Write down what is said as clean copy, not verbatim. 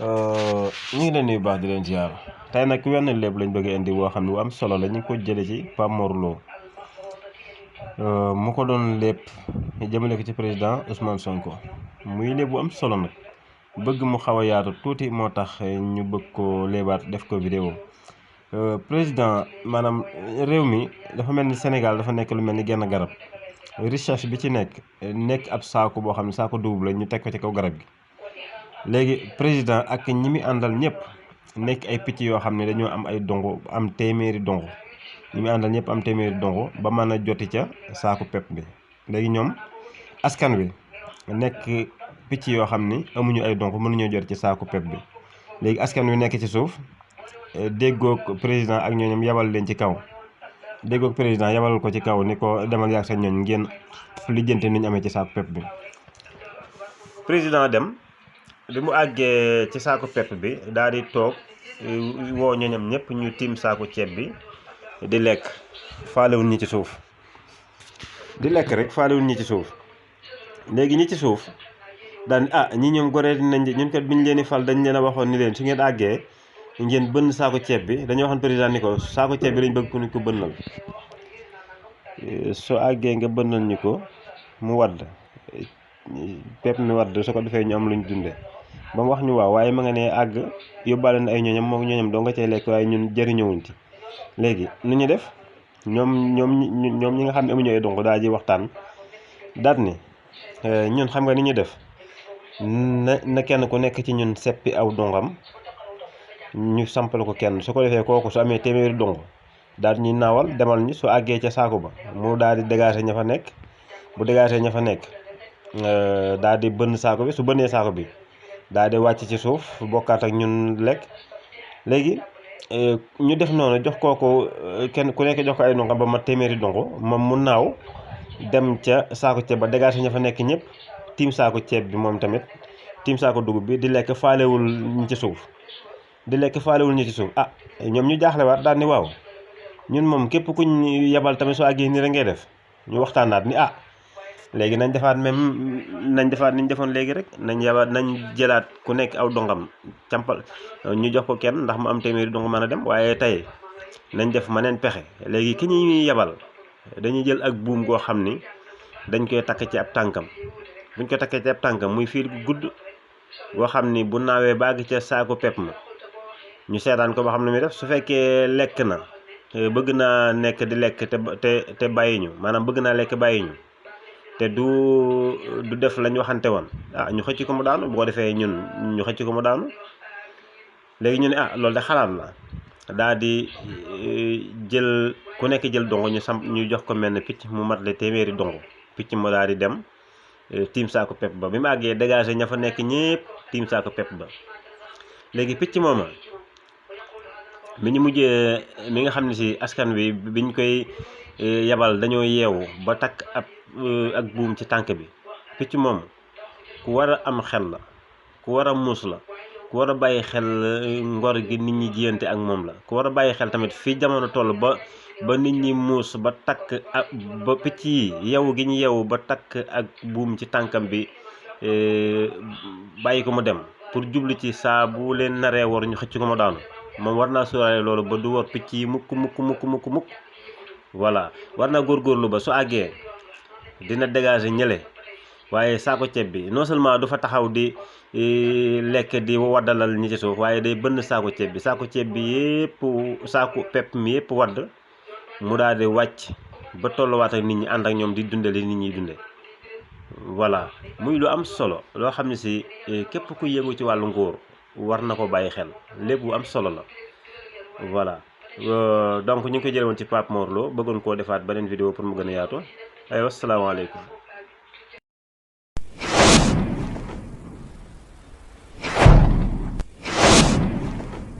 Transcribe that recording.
ñu ngi leen nuyu baax di leen ziar tey nag wenn léeb lañ bëgg indi boo xam ne bu am solo la ñu ngi ko jële ci Pape Mor Lo mu ko doon lépp jëmale ko ci président Ousmane Sonko muy léeb bu am solo nag bëgg mu xaw a yaatu tuuti moo tax ñu bëgg ko léebaat def ko vidéo président maanaam réew mi dafa mel ni Sénégal dafa nekk lu mel ni genn garab recherche bi ci nekk ab saako boo xam ne saako dugub la ñu teg ko ci kaw garab gi. léegi président ak ñi mi àndal ñëpp nekk ay picc yoo xam ne dañoo am ay dongo am téeméeri dongo ñi mi àndal ñëpp am téeméeri dongo ba mën a joti ca saaku pepp bi. léegi ñoom askan wi nekk picc yoo xam ni amuñu ay dongo mënuñoo jot ci saaku pepp bi. léegi askan wi nekk ci suuf déggoog président ak ñooñam yabal leen ci kaw déggoog président yabalal ko ci kaw ni ko demal yaag sa ñooñ ngeen lijjanti ni ñu amee ci saaku pepp bi. président dem. bi mu àggee ci saako pepp bi daal di toog woo ñoñam ñëpp ñu tiim saako ceeb bi di lekk faalewul ñi ci suuf di lekk rek faalewul ñi ci suuf. léegi ñi ci suuf daan ñi ñoom goree nañ ñun kat biñ leen di fal dañ leen a waxoon ni leen su ngeen àggee ngeen bënn saako ceeb bi dañoo waxoon président ni ko saako ceeb bi lañ bëgg ku ñu ko bënnal soo àggee nga bënnal ñu ko mu wadd pepp mi wadd su ko defee ñu am luñ dundee. ba mu wax ñu waaw waaye ma nga ne àgg yóbbaale na ay ñooñam moom ñooñam doo nga cay lekk waaye ñun jëriñëwuñ ci. léegi nu ñu def ñoom ñi nga xam ne amuñu ay dongo daal ji waxtaan daat ni ñun xam nga ni ñu def na kenn ku nekk ci ñun seppi aw dongam ñu sampal ko kenn su ko defee kooku su amee téeméeri dongo daal ñuy naawal demal ñu su àggee ca saako ba mu daal di dégager ña fa nekk bu dégager ña fa nekk daal di bënn saako bi su bënnee saako bi daal di wàcc ci suuf bokkaat ak ñun lekk. léegi ñu def noonu jox kooku kenn ku nekk jox ko ay dongo ba ma téeméeri dongo moom mu naaw dem ca saako ceeb ba dégager ña fa nekk ñëpp tiim saako ceeb bi moom tamit tiim saako dugub bi di lekk faalewul ñi ci suuf di lekk faalewul ñi ci suuf. ñoom ñu jaaxlewaat daal ni waaw ñun moom képp kuñ yebal tamit soo àggee nii rek ngay def. ñu waxtaanaat ni léegi nañ defaat niñ defoon léegi rek nañ jëlaat ku nekk aw dongam campal ñu jox ko kenn ndax mu am téeméeri dong mën a dem. waaye tey nañ def maneen pexe léegi ki ñuy yebal dañuy jël ak buum goo xam ni dañ koy takk ci ab tànkam. buñ ko takkee ci ab tànkam muy fiir gu gudd goo xam ni bu naawee bàgg ca saako pepp ma ñu seetaan ko ba xam ne muy def. su fekkee lekk na bëgg naa nekk di lekk te bàyyi ñu maanaam bëgg naa lekk bàyyi ñu te du def lañ waxante woon ñu xëcc ko mu daanu. bu ko defee ñun ñu xëcc ko mu daanu. léegi ñu ne loolu de xalaat la daal di jël ku nekk jël dongo ñu jox ko mel ne picc mu mat le téeméeri dongo picc mu daal di dem tiim saako pepp ba bi mu àggee dégager ña fa nekk ñëpp tiim saako pepp ba. léegi picc mooma mi nga xam ne si askan wi biñ koy yebal dañoo yeewu ba takk ak buum ci tànk bi. picc moom ku war a am xel la ku war a muus la ku war a bàyyi xel ngor gi nit ñi jiyante ak moom la ku war a bàyyi xel tamit fii jamono toll ba nit ñi muus ba takk ba picc yi yeewu gi ñu yeewu ba takk ak buum ci tànkam bi bàyyi ko mu dem pour jublu ci saa bu leen naree war ñu xëcc ko mu daanu. moom war naa sóoraale loolu ba du war picc yi mukk. voilà war naa góorgóorlu ba su àggee dina dégager ñële. waaye saako ceeb bi non seulement du fa taxaw di lekk di waddalal ñi ci suuf waaye day bënn saako ceeb bi yëpp saako pepp mi yëpp wadd mu daal di wàcc ba tolluwaat ak nit ñi ànd ak ñoom di dundale nit ñiy dunde. voilà muy lu am solo loo xam ne si képp ku yëngu ci wàllu nguur war na ko bàyyi xel lépp bu am solo la. voilà donc ñu ngi ko jëlee woon ci Pape Mor Lo bëggoon koo defaat beneen vidéo pour mu gën a yaatu. aywa asalaamaaleykum.